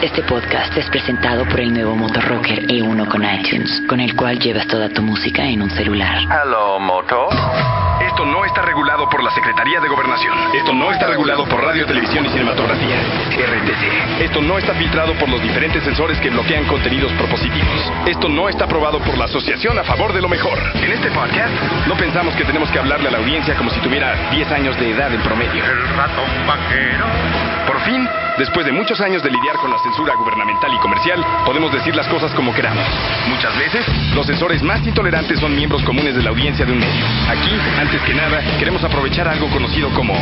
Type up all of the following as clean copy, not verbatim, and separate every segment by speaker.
Speaker 1: Este podcast es presentado por el nuevo Moto Rocker E1 con iTunes, con el cual llevas toda tu música en un celular.
Speaker 2: Hello, Moto.
Speaker 3: Esto no está regulado por la Secretaría de Gobernación. Esto no está regulado por Radio, Televisión y Cinematografía, RTC. Esto no está filtrado por los diferentes sensores que bloquean contenidos propositivos. Esto no está aprobado por la Asociación a Favor de lo Mejor. En este podcast no pensamos que tenemos que hablarle a la audiencia como si tuviera 10 años de edad en promedio.
Speaker 2: El ratón vaquero.
Speaker 3: Por fin, después de muchos años de lidiar con la censura gubernamental y comercial, podemos decir las cosas como queramos. Muchas veces, los censores más intolerantes son miembros comunes de la audiencia de un medio. Aquí, antes que nada, queremos aprovechar algo conocido como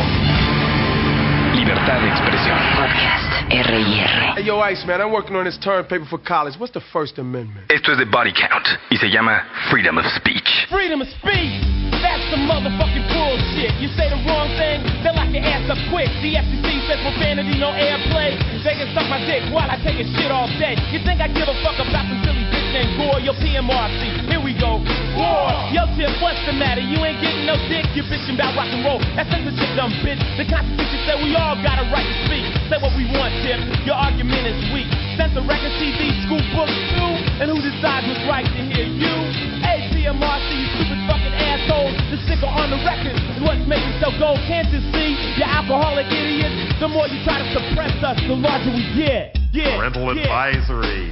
Speaker 3: libertad de expresión.
Speaker 1: Podcast R&R.
Speaker 4: Hey, yo, Ice, man, I'm working on this term paper for college. What's the First Amendment?
Speaker 3: Esto es de Body Count y se llama Freedom of Speech.
Speaker 5: Freedom of speech, that's the motherfucking bullshit. You say the wrong thing, they'll lock your ass up quick. The FCC says profanity, no airplay. They can suck my dick while I take a shit all day. You think I give a fuck about some silly bitch named Gore? Yo, PMRC, here we go. War, yo, Tip, what's the matter? You ain't getting no dick, you bitching about rock and roll. That's censorship, dumb bitch. The Constitution said we all got a right to speak. Say what we want, Tip, your argument is weak. Censor record CD, school books too. And who decides what's right to hear you? Hey, PMRC, you stupid fucking assholes. The sticker on the record is what's making so gold. Can't you see, you alcoholic idiots? The more you try to suppress us, the larger we get. Yeah,
Speaker 2: Parental advisory.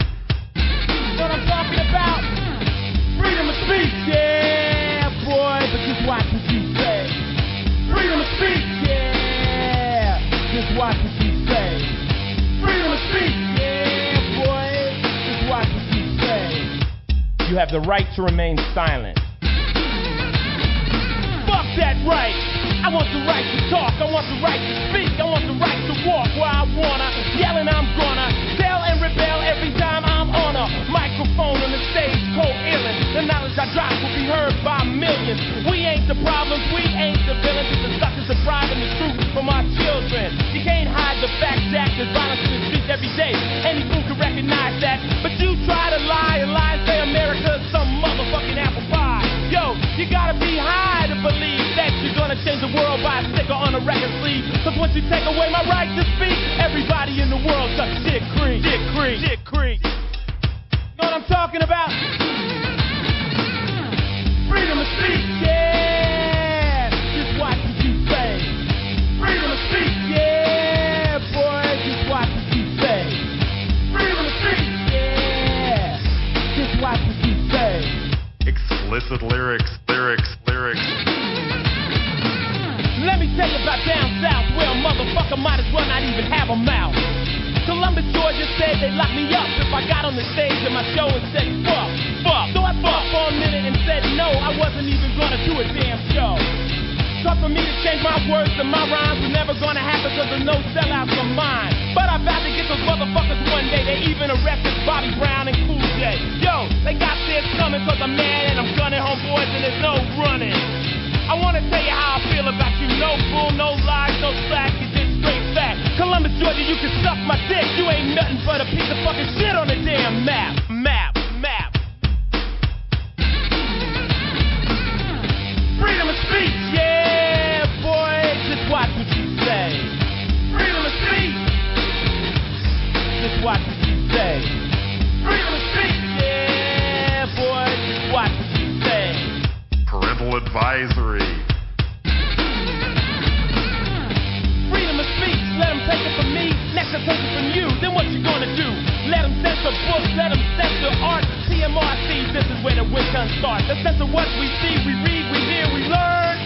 Speaker 5: What I'm talking about? Freedom of speech, yeah, boy. But just watch what you say. Freedom of speech, yeah. Just watch what you say. Freedom of speech, yeah, boy. Just watch what you say. You have the right to remain silent. Fuck that right. I want the right to talk. I want the right to speak. I want the right to walk where I wanna. Yelling, I'm gonna tell and rebel every time I'm on a microphone on the stage, coherent. The knowledge I drop will be heard by millions. We ain't the problems, we ain't the villains. It's the suckers depriving the truth from our children. You can't hide the fact that there's violence in the streets every day. Any fool can recognize that. But you try to lie and lie and say America's some motherfucking apple pie. Yo, you gotta be high to believe that you're gonna change the world by a sticker on a record sleeve. Cause once you take away my right to speak, everybody in the world sucks dick cream. Dick cream. Dick cream. Know what I'm talking about? Freedom of speech, yeah. Just watch what you say. Freedom of speech, yeah, boy. Just watch what you say. Freedom of speech, yeah. Just watch what you say.
Speaker 2: Explicit lyrics.
Speaker 5: Let me tell you about down south, where a motherfucker might as well not even have a mouth. Columbus, Georgia said they'd lock me up if I got on the stage at my show and said fuck. So I thought for a minute and said no, I wasn't even gonna do a damn show. So for me to change my words and my rhymes was never gonna happen cause there's no sellouts of mine. But I'm about to get those motherfuckers one day. They even arrested Bobby Brown and Cool J. Yo, they got this coming cause I'm mad and I'm gunning homeboys and there's no running. I wanna tell you how I feel about you. No bull, no lies, no slack, you just straight fact. Columbus, Georgia, you can suck my dick. You ain't nothing but a piece of fucking shit on the damn map. Freedom of speech, yeah, boy. Just watch what you say. Freedom of speech. Just watch what you say. Freedom of speech, yeah, boy. Just watch what you say.
Speaker 2: Parental advisory.
Speaker 5: Freedom of speech, let them take it from me, next they'll take it from you, then what you gonna do? Let them censor books, let them censor art. TMRC, this is where the witch hunt starts. They censor what we see, we read, we hear, we learn.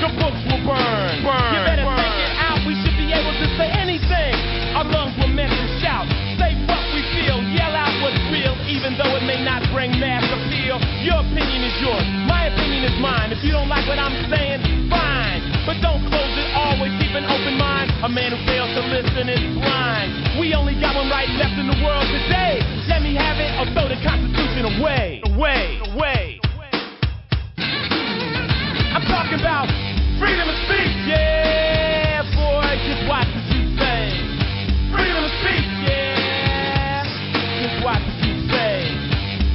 Speaker 5: The books will burn. You better take it out, we should be able to say anything. Our lungs were meant to shout, say what we feel, yell out what's real, even though it may not bring mass appeal. Your opinion is yours, my opinion is mine. If you don't like what I'm saying, fine. But don't close it, always keep an open mind. A man who fails to listen is blind. We only got one right left in the world today. Let me have it or throw the Constitution away. I'm talking about freedom of speech, yeah, boy. Just watch what you say. Freedom of speech, yeah. Just watch what you say.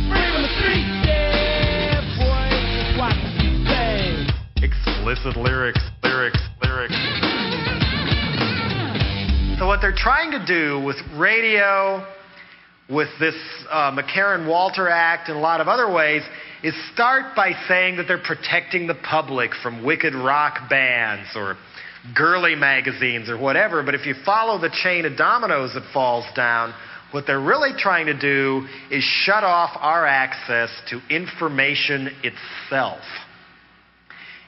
Speaker 5: Freedom of speech, yeah, boy. Just watch what you say.
Speaker 2: Explicit lyrics. So what they're
Speaker 6: trying to do with radio, with this McCarran-Walter Act and a lot of other ways, is start by saying that they're protecting the public from wicked rock bands or girly magazines or whatever. But if you follow the chain of dominoes that falls down, what they're really trying to do is shut off our access to information itself.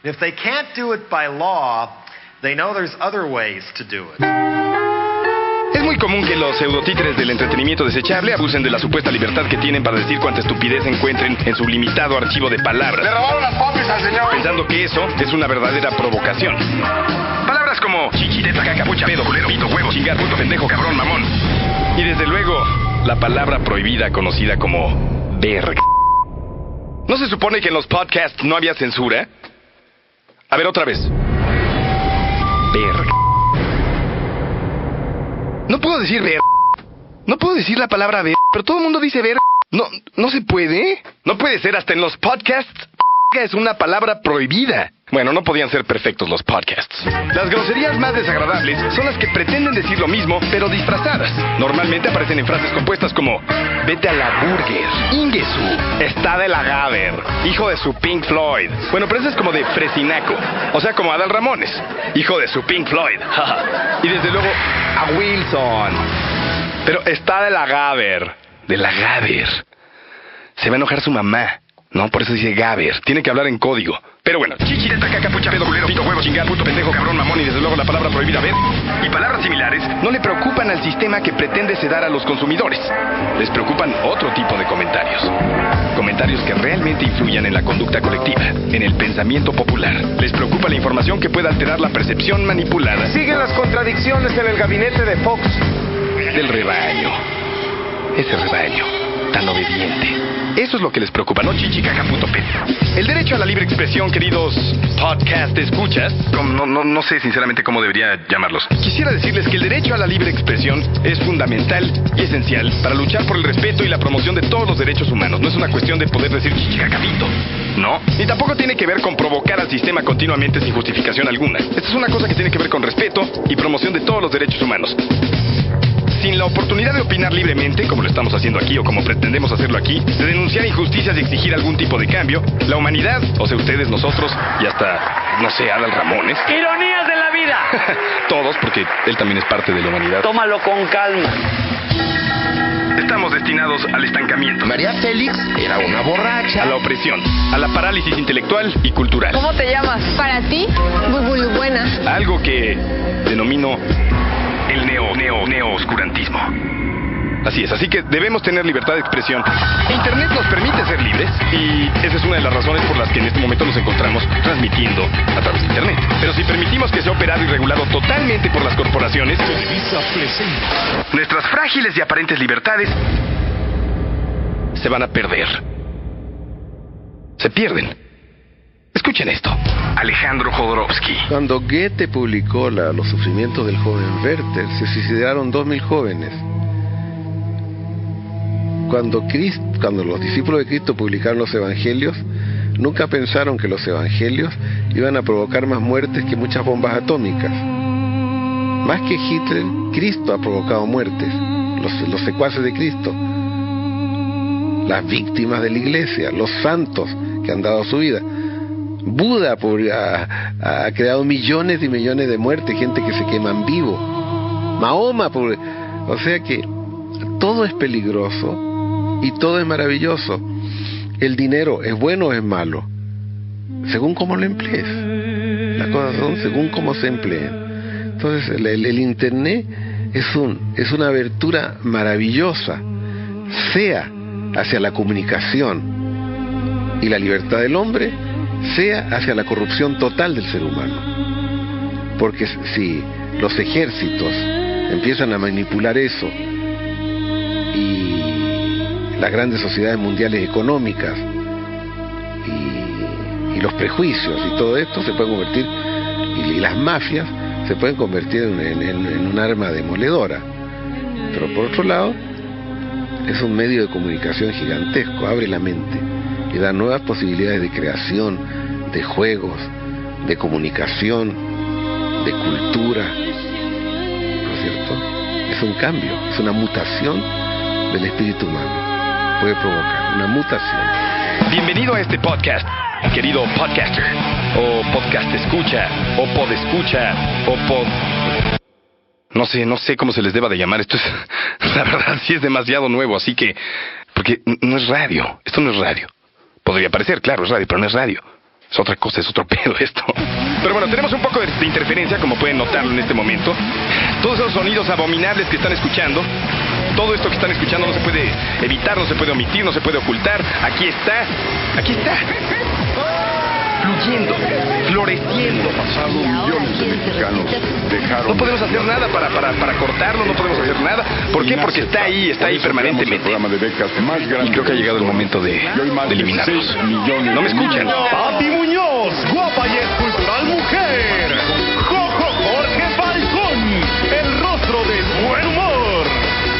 Speaker 6: And if they can't do it by law, they know there's other ways to do it.
Speaker 3: Es muy común que los pseudotíteres del entretenimiento desechable abusen de la supuesta libertad que tienen para decir cuanta estupidez encuentren en su limitado archivo de palabras.
Speaker 2: Le robaron las popis al señor.
Speaker 3: Pensando que eso es una verdadera provocación. Palabras como chichi, teta, caca, pucha, pedo, culero, pito, huevo, chingar, puto, pendejo, cabrón, mamón. Y desde luego, la palabra prohibida conocida como verga. ¿No se supone que en los podcasts no había censura? A ver, otra vez. Verga. No puedo decir ver. No puedo decir la palabra ver, pero todo el mundo dice ver. No se puede. No puede ser, hasta en los podcasts. Es una palabra prohibida. Bueno, no podían ser perfectos los podcasts. Las groserías más desagradables son las que pretenden decir lo mismo, pero disfrazadas. Normalmente aparecen en frases compuestas como vete a la burger, Ingesu, está de la Gaber, hijo de su Pink Floyd. Bueno, pero eso es como de Fresinaco, o sea, como Adal Ramones, hijo de su Pink Floyd. Y desde luego a Wilson. Pero está de la Gaber, de la Gaber. Se va a enojar su mamá. No, por eso dice Gaber. Tiene que hablar en código. Pero bueno, chichi, teta, caca, pucha, pedo, culero, pito, huevo, chingar, puto, pendejo, cabrón, mamón y desde luego la palabra prohibida ver y palabras similares no le preocupan al sistema que pretende sedar a los consumidores. Les preocupan otro tipo de comentarios. Comentarios que realmente influyan en la conducta colectiva, en el pensamiento popular. Les preocupa la información que pueda alterar la percepción manipulada.
Speaker 4: Siguen las contradicciones en el gabinete de Fox.
Speaker 3: Del rebaño. Ese rebaño tan obediente. Eso es lo que les preocupa, no chichi, caca, puto, pete. El derecho a la libre expresión, queridos podcast escuchas, no sé sinceramente cómo debería llamarlos. Quisiera decirles que el derecho a la libre expresión es fundamental y esencial para luchar por el respeto y la promoción de todos los derechos humanos. No es una cuestión de poder decir chichi, caca, pito. No. Ni tampoco tiene que ver con provocar al sistema continuamente sin justificación alguna. Esta es una cosa que tiene que ver con respeto y promoción de todos los derechos humanos. Sin la oportunidad de opinar libremente, como lo estamos haciendo aquí o como pretendemos hacerlo aquí, de denunciar injusticias y exigir algún tipo de cambio, la humanidad, o sea, ustedes, nosotros, y hasta, no sé, Adal Ramones.
Speaker 7: ¡Ironías de la vida!
Speaker 3: Todos, porque él también es parte de la humanidad.
Speaker 7: Tómalo con calma.
Speaker 3: Estamos destinados al estancamiento.
Speaker 8: María Félix era una borracha.
Speaker 3: A la opresión, a la parálisis intelectual y cultural.
Speaker 9: ¿Cómo te llamas? Para ti, buena.
Speaker 3: Algo que denomino el neo-oscurantismo. Así es, así que debemos tener libertad de expresión. Internet nos permite ser libres y esa es una de las razones por las que en este momento nos encontramos transmitiendo a través de Internet. Pero si permitimos que sea operado y regulado totalmente por las corporaciones, nuestras frágiles y aparentes libertades se van a perder. Se pierden. Escuchen esto. Alejandro Jodorowsky.
Speaker 10: Cuando Goethe publicó Los sufrimientos del joven Werther, se suicidaron 2.000 jóvenes. Cuando los discípulos de Cristo publicaron los evangelios, nunca pensaron que los evangelios iban a provocar más muertes que muchas bombas atómicas. Más que Hitler, Cristo ha provocado muertes, los secuaces de Cristo, las víctimas de la iglesia, los santos que han dado su vida. Buda ha creado millones y millones de muertes, gente que se queman vivo. Mahoma, o sea que todo es peligroso y todo es maravilloso. El dinero es bueno o es malo, según cómo lo emplees. Las cosas son según cómo se empleen. Entonces el Internet es una abertura maravillosa, sea hacia la comunicación y la libertad del hombre, sea hacia la corrupción total del ser humano. Porque si los ejércitos empiezan a manipular eso y las grandes sociedades mundiales económicas y los prejuicios y todo esto se puede convertir, y las mafias se pueden convertir en un arma demoledora. Pero por otro lado, es un medio de comunicación gigantesco, abre la mente y da nuevas posibilidades de creación, de juegos, de comunicación, de cultura, ¿no es cierto? es un cambio, es una mutación del espíritu humano. Puede provocar una mutación.
Speaker 3: Bienvenido a este podcast, querido podcaster, o podcast escucha, o pod escucha, o pod... No sé cómo se les deba de llamar. Esto es, la verdad, sí es demasiado nuevo, así que... Porque no es radio, esto no es radio. Podría parecer, claro, es radio, pero no es radio. Es otra cosa, es otro pedo esto. Pero bueno, tenemos un poco de interferencia, como pueden notarlo en este momento. Todos esos sonidos abominables que están escuchando, todo esto que están escuchando no se puede evitar, no se puede omitir, no se puede ocultar. Aquí está. Fluyendo, floreciendo.
Speaker 2: Millones de mexicanos dejaron.
Speaker 3: No podemos hacer nada para cortarlo, no podemos hacer nada. ¿Por qué? Porque está ahí permanentemente. Y creo que ha llegado el momento de eliminarlos. No me escuchan.
Speaker 5: Papi Muñoz, guapa y escultural mujer. Jorge Falcón, el rostro del buen humor.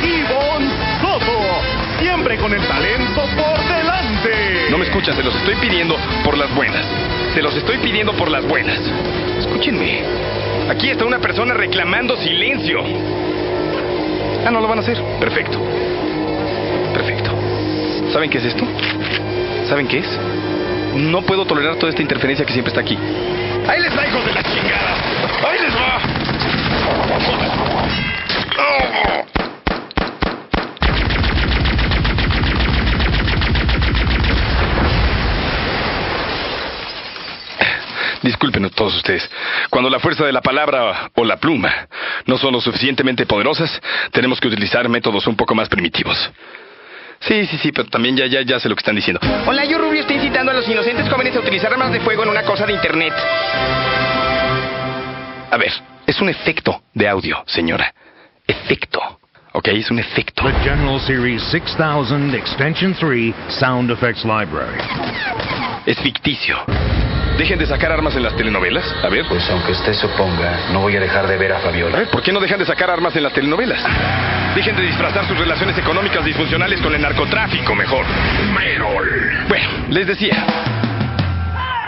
Speaker 5: Ivonne Soto, siempre con el talento por delante.
Speaker 3: No me escuchan, se los estoy pidiendo por las buenas. Escúchenme. Aquí está una persona reclamando silencio. Ah, no lo van a hacer. Perfecto. ¿Saben qué es esto? ¿Saben qué es? No puedo tolerar toda esta interferencia que siempre está aquí. ¡Ahí les va, hijos de la chingada! ¡Ahí les va! ¡Oh! Discúlpenos todos ustedes. Cuando la fuerza de la palabra o la pluma no son lo suficientemente poderosas, tenemos que utilizar métodos un poco más primitivos. Sí, pero también ya sé lo que están diciendo. Olallo Rubio está incitando a los inocentes jóvenes a utilizar armas de fuego en una cosa de internet. A ver, es un efecto de audio, señora. Efecto. Ok, es un efecto.
Speaker 11: The General Series 6000 Extension 3 Sound Effects Library.
Speaker 3: Es ficticio. Dejen de sacar armas en las telenovelas. A ver.
Speaker 12: Pues aunque usted se oponga, no voy a dejar de ver a Fabiola.
Speaker 3: A ver, ¿por qué no dejan de sacar armas en las telenovelas? Dejen de disfrazar sus relaciones económicas disfuncionales con el narcotráfico, mejor. Bueno, les decía.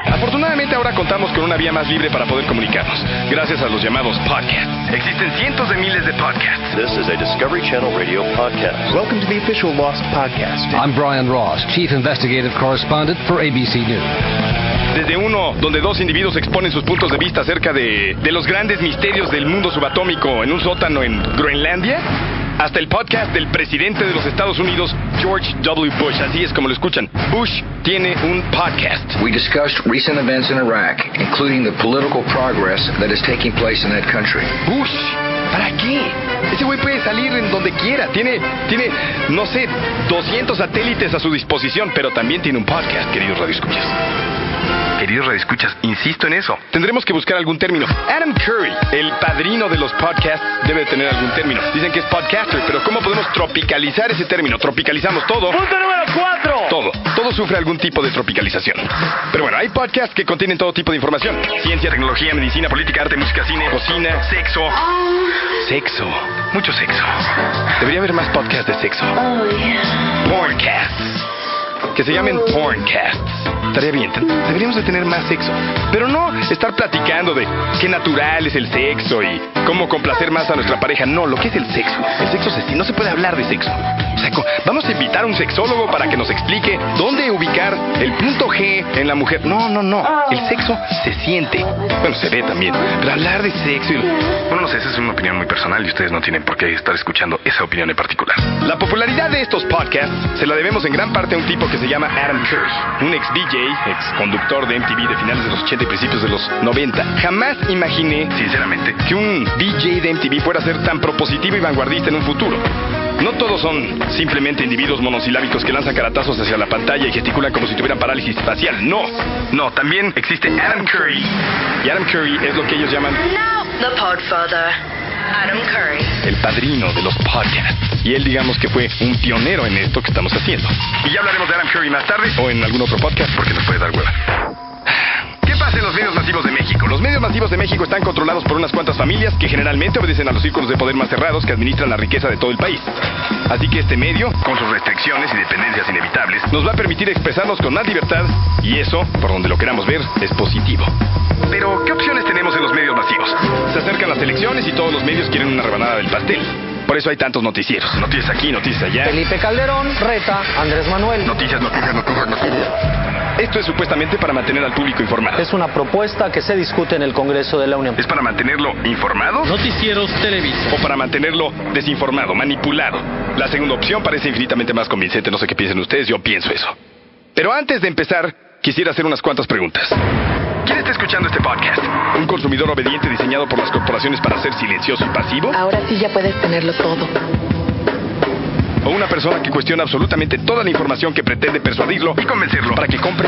Speaker 3: Afortunadamente ahora contamos con una vía más libre para poder comunicarnos, gracias a los llamados podcasts. Existen cientos de miles de podcasts.
Speaker 13: This is a Discovery Channel radio podcast.
Speaker 14: Welcome to the official Lost podcast.
Speaker 15: I'm Brian Ross, Chief Investigative Correspondent for ABC News.
Speaker 3: Desde uno donde dos individuos exponen sus puntos de vista acerca de los grandes misterios del mundo subatómico en un sótano en Groenlandia, hasta el podcast del presidente de los Estados Unidos, George W. Bush. Así es como lo escuchan. Bush tiene un podcast.
Speaker 16: We discussed recent events in Iraq, including the political progress that is taking place in that country.
Speaker 3: Bush, ¿para qué? Ese güey puede salir en donde quiera. Tiene, no sé, 200 satélites a su disposición, pero también tiene un podcast, queridos radioescuchas. Queridos radioescuchas, insisto en eso. Tendremos que buscar algún término. Adam Curry, el padrino de los podcasts, debe tener algún término. Dicen que es podcaster, pero ¿cómo podemos tropicalizar ese término? Tropicalizamos todo.
Speaker 5: Punto número 4.
Speaker 3: Todo sufre algún tipo de tropicalización. Pero bueno, hay podcasts que contienen todo tipo de información. Ciencia, tecnología, medicina, política, arte, música, cine, cocina, sexo. Sexo. Mucho sexo. Debería haber más podcasts de sexo. Porncasts. Que se llamen porncasts. Estaría bien, deberíamos de tener más sexo. Pero no estar platicando de qué natural es el sexo y cómo complacer más a nuestra pareja. No, lo que es el sexo. El sexo no se puede hablar de sexo. O sea, vamos a invitar a un sexólogo para que nos explique dónde ubicar el punto G en la mujer. No. El sexo se siente. Bueno, se ve también. Pero hablar de sexo Bueno, no sé, esa es una opinión muy personal y ustedes no tienen por qué estar escuchando esa opinión en particular. La popularidad de estos podcasts se la debemos en gran parte a un tipo que se llama Adam Curry, un ex DJ, ex conductor de MTV de finales de los 80 y principios de los 90. Jamás imaginé, sinceramente, que un DJ de MTV fuera a ser tan propositivo y vanguardista en un futuro. No todos son simplemente individuos monosilábicos que lanzan caratazos hacia la pantalla y gesticulan como si tuvieran parálisis facial. No, también existe Adam Curry. Y Adam Curry es lo que ellos llaman...
Speaker 17: The Podfather, Adam Curry.
Speaker 3: El padrino de los podcasts. Y él, digamos que fue un pionero en esto que estamos haciendo. Y ya hablaremos de Adam Curry más tarde o en algún otro podcast porque nos puede dar hueva. ¿Qué pasa en los medios masivos de México? Los medios masivos de México están controlados por unas cuantas familias que generalmente obedecen a los círculos de poder más cerrados que administran la riqueza de todo el país. Así que este medio, con sus restricciones y dependencias inevitables, nos va a permitir expresarnos con más libertad y eso, por donde lo queramos ver, es positivo. Pero, ¿qué opciones tenemos en los medios masivos? Se acercan las elecciones y todos los medios quieren una rebanada del pastel. Por eso hay tantos noticieros. Noticias aquí, noticias allá.
Speaker 18: Felipe Calderón reta a Andrés Manuel.
Speaker 3: Noticias. Esto es supuestamente para mantener al público informado.
Speaker 18: Es una propuesta que se discute en el Congreso de la Unión.
Speaker 3: ¿Es para mantenerlo informado?
Speaker 18: Noticieros Televisa.
Speaker 3: ¿O para mantenerlo desinformado, manipulado? La segunda opción parece infinitamente más convincente. No sé qué piensen ustedes, yo pienso eso. Pero antes de empezar, quisiera hacer unas cuantas preguntas. ¿Quién está escuchando este podcast? ¿Un consumidor obediente diseñado por las corporaciones para ser silencioso y pasivo?
Speaker 9: Ahora sí ya puedes tenerlo todo.
Speaker 3: ¿O una persona que cuestiona absolutamente toda la información que pretende persuadirlo y convencerlo para que compre?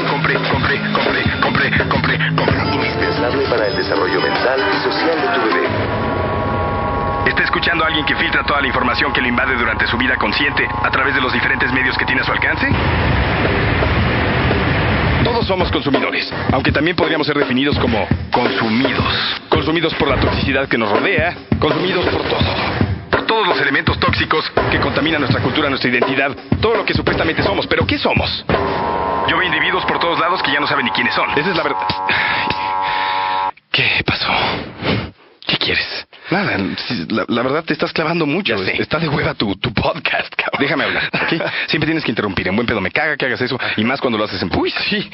Speaker 13: Indispensable para el desarrollo mental y social de tu bebé.
Speaker 3: ¿Está escuchando a alguien que filtra toda la información que le invade durante su vida consciente a través de los diferentes medios que tiene a su alcance? Todos somos consumidores, aunque también podríamos ser definidos como consumidos. Consumidos por la toxicidad que nos rodea, consumidos por todo. Por todos los elementos tóxicos que contaminan nuestra cultura, nuestra identidad, todo lo que supuestamente somos. ¿Pero qué somos? Yo veo individuos por todos lados que ya no saben ni quiénes son. Esa es la verdad. ¿Qué pasó? ¿Qué quieres? Nada, la verdad te estás clavando mucho. Está de hueva tu podcast, cabrón. Déjame hablar, ¿ok? Siempre tienes que interrumpir. En buen pedo me caga que hagas eso. Y más cuando lo haces en público. Uy, sí.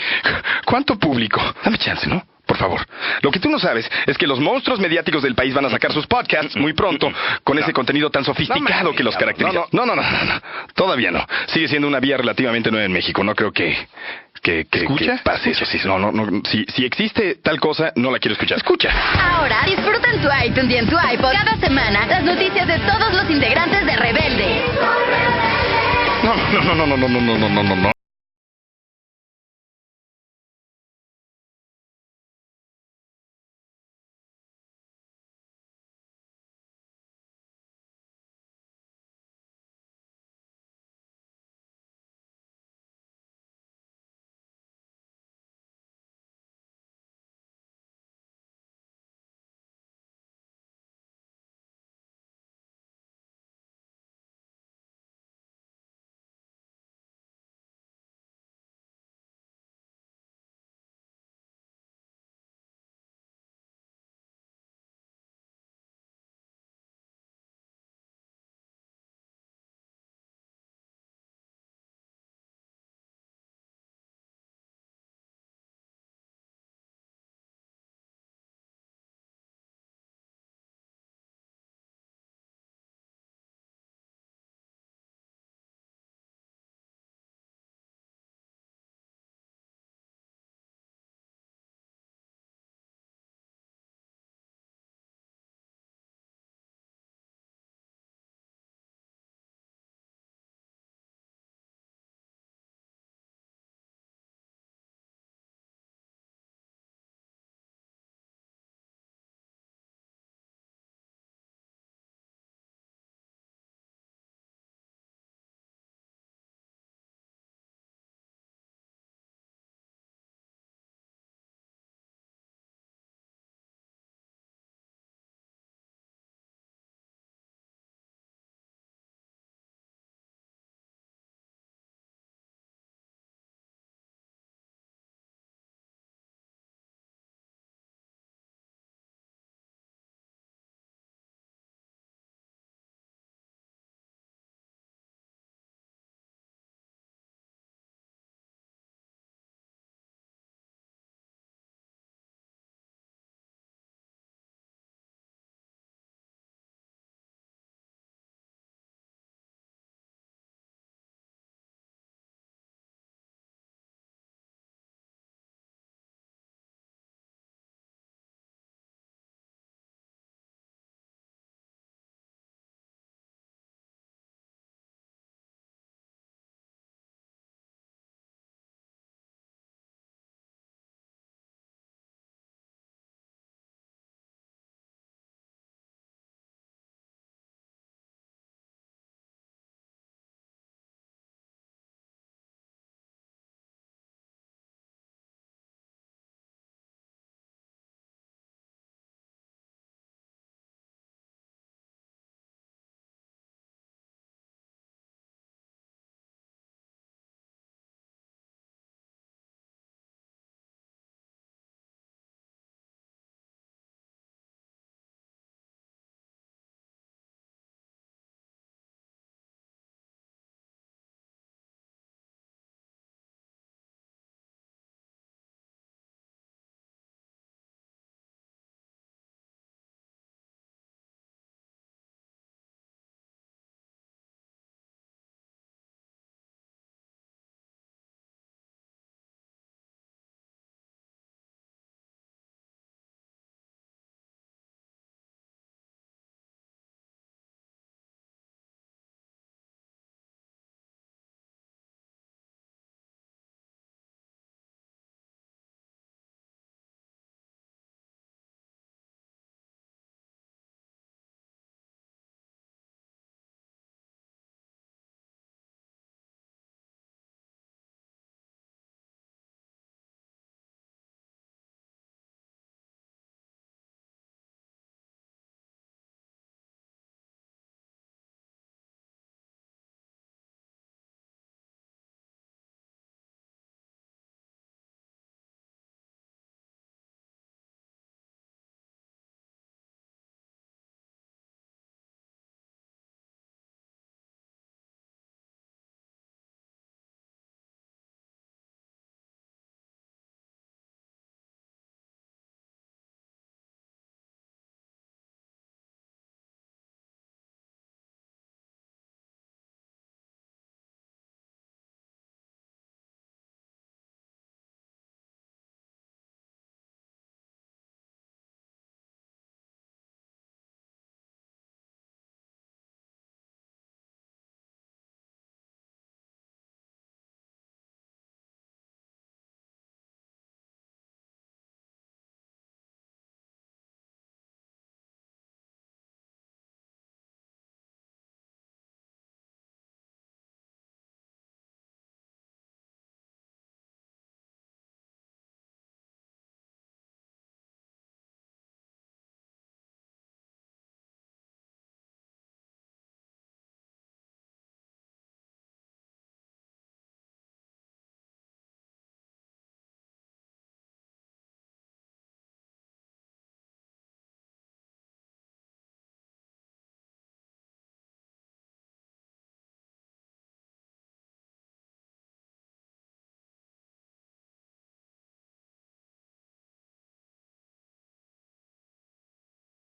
Speaker 3: ¿Cuánto público? Dame chance, ¿no? Por favor. Lo que tú no sabes es que los monstruos mediáticos del país van a sacar sus podcasts muy pronto con ese contenido tan sofisticado que los caracteriza. No. Todavía no. Sigue siendo una vía relativamente nueva en México. No creo que pase eso. Sí, si existe tal cosa, no la quiero escuchar. Escucha.
Speaker 17: Ahora disfruta en tu iTunes y en tu iPod cada semana las noticias de todos los integrantes de Rebelde.
Speaker 3: No.